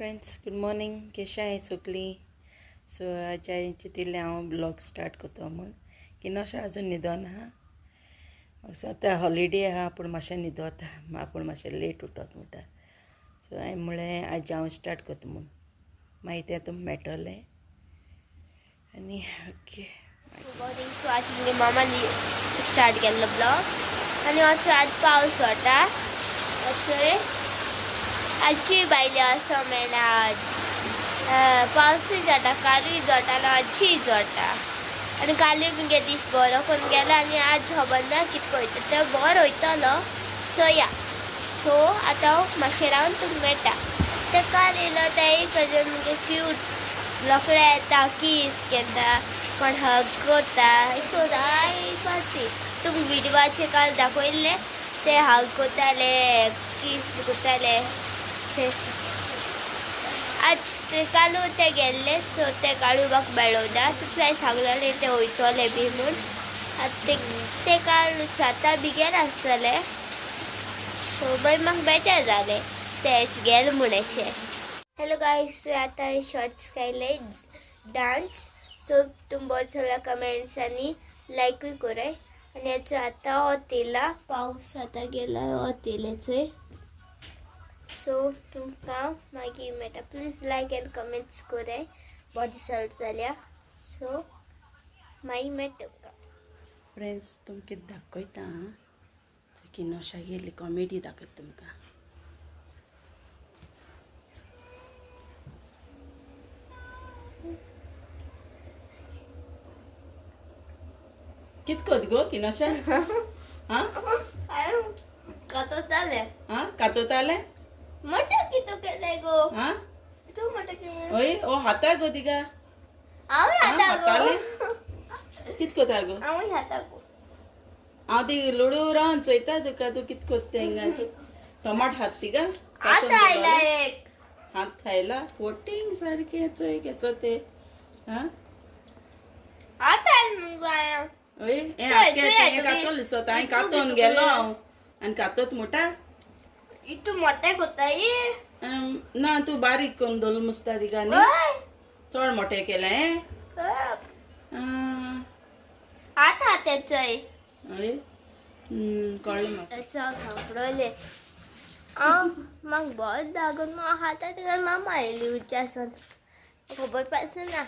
Friends, good morning. कशें आहाय सगळीं? सो आज चिंतिल्लें हांव ब्लॉग स्टार्ट करता म्हूण की अशें आजून न्हिदोन आहा. सो आतां हॉलिडे आहा पूण मातशें न्हिदोता, आपूण मातशें लेट उठोत म्हणटा. सो हांवें म्हळें आज हांव स्टार्ट करता म्हूण. मागीर तें तुमकां मेळटलें आनी ओके. मॉर्निंग. सो आज मुगे मामानी स्टार्ट केल्लो ब्लॉग आनी असो आज पावस वता. थंय आजची बायले असो मेळना. आज पावसूय जाता, कालूय जोडटालो, आजूय जोडटा. आनी कालूय मुगे दीस बरो करून गेलो आनी आज खबर ना कितको वयता तो बरो वयतलो. सो या सो आतां हांव मातशें रावन तुमकां मेळटा. ते काल येयलो ते एक मुगे क्यूट रोखडे येता, किस घेता, कोण हग करता, अशें जाय पार्टी. तुमकां विडियोचेर काल दाखयल्ले ते हग करताले, किस करताले. आज ते कालू ते गेल्ले. सो ते काळू म्हाका मेळोना. तुका सांगलेले ते वयतले बी म्हूण. आतां ते काल 7 बी गेले आसतले. सो मागीर म्हाका बेजार जालें ते गेले म्हूण अशें. Hello guys. सो आतां हांवें शॉर्ट्स काडले डान्स. सो तुम बहुत सगळ्या कमेंट्सांनी लायकूय कराय. आनी हाचो आतां वत येयला, पावस आतां गेला, वत येयलें चोय. सो तुमकां मागीर मेळटा. प्लीज लायक एंड कमेंट्स कराय. बरें दिसलें जाल्यार. सो मागीर मेळटा तुमकां. फ्रेंड्स, तुमकां कितें दाखयता की नशा गेली कॉमेडी दाखयता तुमकां. कित कोत गो की नशा? हां कातोताले. हां कातोताले? मोठा कितो केले गो. हां तू मोठा केले. ओय ओ हाता गो तिका. हांव हाता हाताले गो. कित कोता गो? हांव हाता गो. हांव ती लुडू रावन चोयता तुका. तूं कित कोत्ता हिंगाची टमाट हात तिका. आता आयला एक. हात खायला फोटींग सारकें चोय केसो ते. हां आता आयला मग आया. ओय हे कातोल स्वता हांवें कातोन गेलो हांव आनी कातोत म्हणटा. इतू मोठे कोताय. ना तूं बारीक करून दवरलो मुस्ता तिका न्ही. चड मोठे केले. आता हात्याचोय. अरे कळ्ळें म्हाका. सांपडले. म्हाका बहुत दागोन म्हाका हाताक मामा आयली उच्चासून. खबर पासून ना.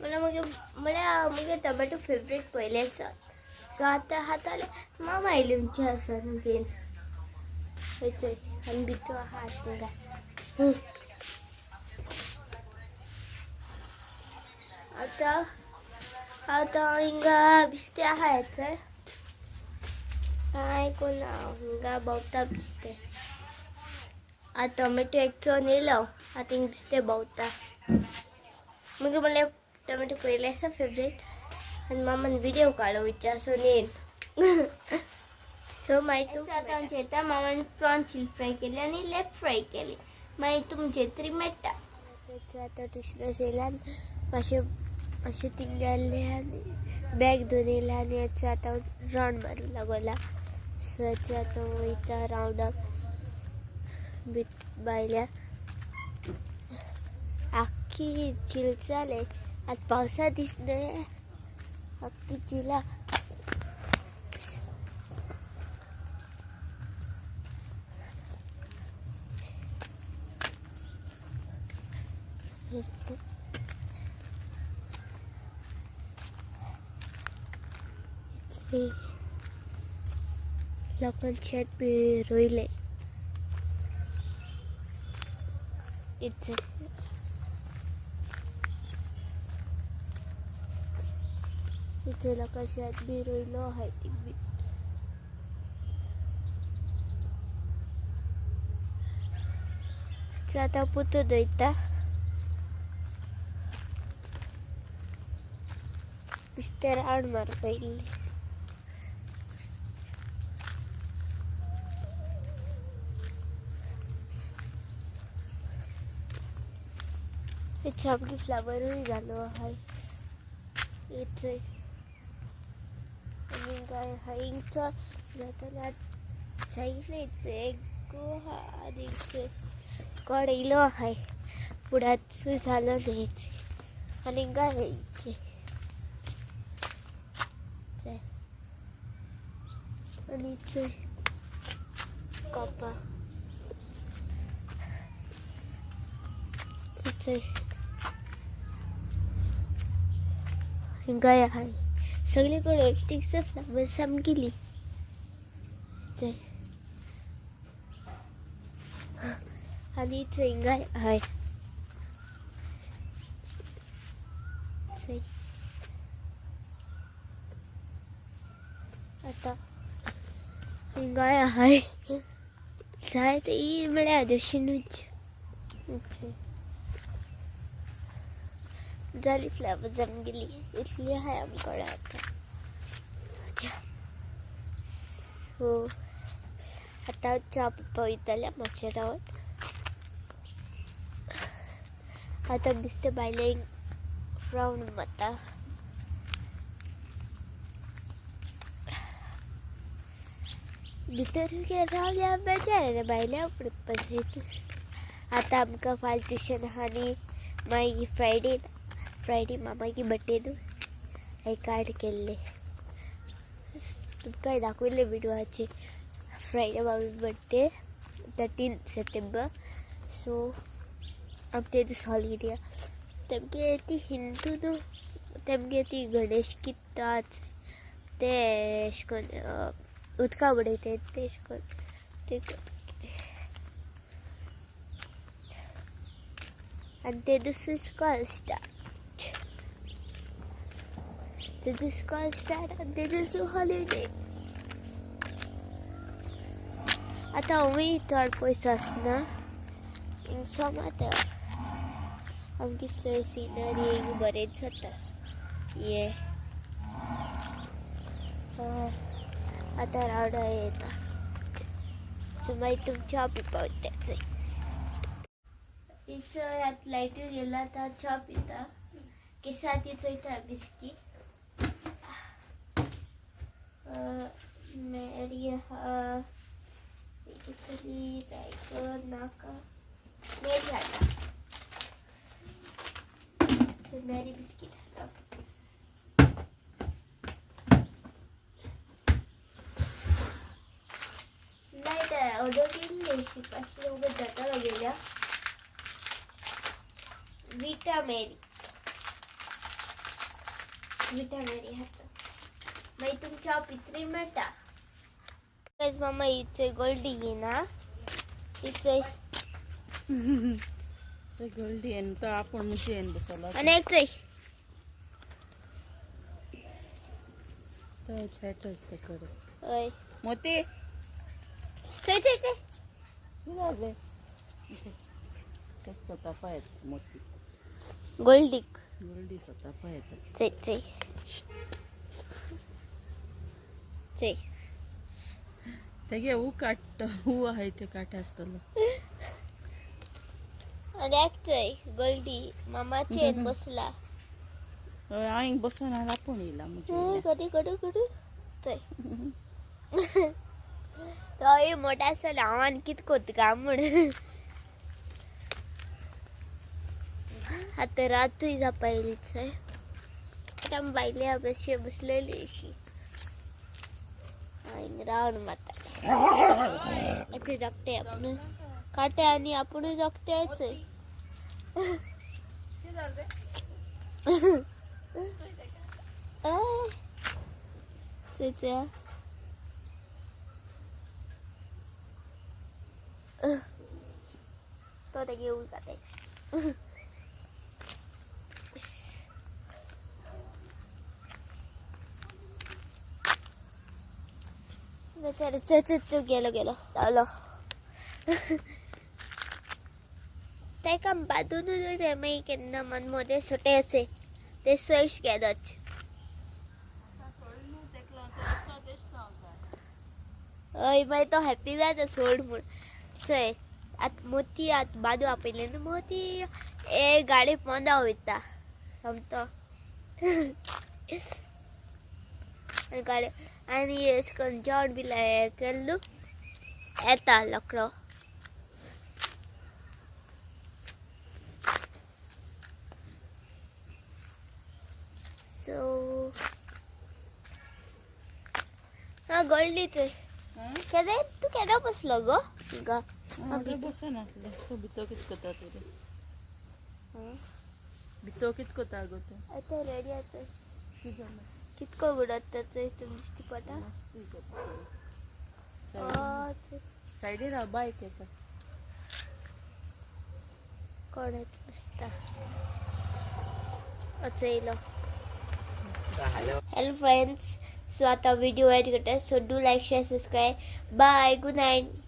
मुगे टोमॅटो फेवरेट पयले सो. सो आतां हाताले मामा आयली उच्चासून बीन. चोय आनी भितर आहा तिंगा. आतां हिंगा बिस्ते आहा हेचर. कांय कोना हिंगा भोंवता बिस्ते. आतां टोमॅटो एक चोन येयलो. आतां हिंगा बिस्ते भोंवता. मुगे म्हणल्यार टोमॅटो पयले आसा फेवरेट. आनी मामान विडियो काडूं विचारसून येयन. सो मागीर आतां हांव जेता. मामान प्रॉन चिली फ्राय केली आनी लेग फ्राय केली. मागीर तुमचे तरी मेळटा. आतां ट्युशनास येयला मातशें थिंग गेल्ले आनी बॅग घेवन येयला आनी हेचो आतां रावंड मारूंक लागला. सो हेचो आतां वयता रावंडाक भायल्या. आख्खी चिल जाले. आतां पावसा दीस न्हय. आख्खी चिला. लोकांनी शेत बी रोयले. इथे लोकांनी शेत बी रोयलो. हायटीक बी आतां पुतो दोयता. बिस्ते रावंड मारपा येयल्ली. सामकी फ्लावरूय जालो आहाय. चोय आनी काय हाय चड जाताले. चायनीचे आणि कडेलो आहे पुढ्यात झालं न्यायचे आणि घालायचे आणि कापा गाय आहे सगळीकडे एकटीच साम गेली आणि गाय आहे आता गाय आहे जाय ते मिळ्या दिवशीनच झाली फ्लावर जम गेली इथली आहे आमकडे आता हो आता चहा पवित्राला मच्छरावर आता दिसते बायला फ्राऊन मता भितर रावल्या बेजार बायल्या पडत आता आमकां फाल ट्युशन आनी मागीर फ्रायडे मामागे बड्डे न्हू हांवें कार्ड केल्ले तुमकां दाखयल्ले विडियोचे फ्रायडे मामी बड्डे 13 सेप्टेंबर सो आमचे दीस हॉलिडे तेमगे ती हिंदू न्हू तेमगे ती गणेश कित्ताच ते अशें करून उदका उडयतात ते अशें करून ते आनी ते दुसरे स्कॉल स्टार्ट तेजे स्कॉल स्टार्ट आनी तेजे हॉलिडे आतां हूंय चड पयस आसना समज आमची चंय सिनरी बरेंच जाता ये आतां रावडा येता सो मागीर तुमच्या च्या पिवपा वयता थंय आतां लायट्यो गेला आतां च्या पिता केसां ती चोयता बिस्कीट मेरी केसरी टायगर नाका मेरी खाता मेरी बिस्कीट खाता लाईट ऑर्डर केली पाचशे वगैरे जाताला गेल्या विटा मेरी हात मागीर तुमच्या पित्री मेळटा मामा इथे गोल्डी घेना इथे गोल्डी येन तो आपण मुझे येन बसला आणि एक तो छाटच ते करे ओय मोती चै झाले स्वतः पाहत मोती गोल्डी स्वतः पाहत चै तेगे हू काट हू आहे ते काटे असतलो आणि एक गोल्डी मामा चेन बसला हांवें बसून आपण येयला म्हणजे कडू तो मोठा आसतना हांव कित कोत काय म्हण आतां रातूय जापायली थंय आतां बायले बशी बसलेली अशी रावण मारता अशें जगते आपण काटे आणि आपण जगतेच तो ते घेऊन जाते गेलो लावलो तेका बांदून मागीर केन्ना मन मध्ये सुटे असे ते सयश घेदच हय मागीर तो हॅप्पी जाता सोड म्हूण चय आतां मोती आतां बादू आपयले न्हू मोती ए गाडी पोंदा वयता समतो गाडी आनी अशें करून जेवण बी केल्लो येता लकडो सो हा गळली ते केदां तू केदां बसलो गो गा बसून आसलें तूं भितर कितें करता तरी भितर कितें करता गो तूं आता रेडी आता कितको उडत त्याचं तुम्ही दिसती पटा सायडीन राव बायक येता कोण येत बसता अच्छा येलो हेलो फ्रेंड्स सो आता व्हिडिओ एड करता so do like share subscribe bye good night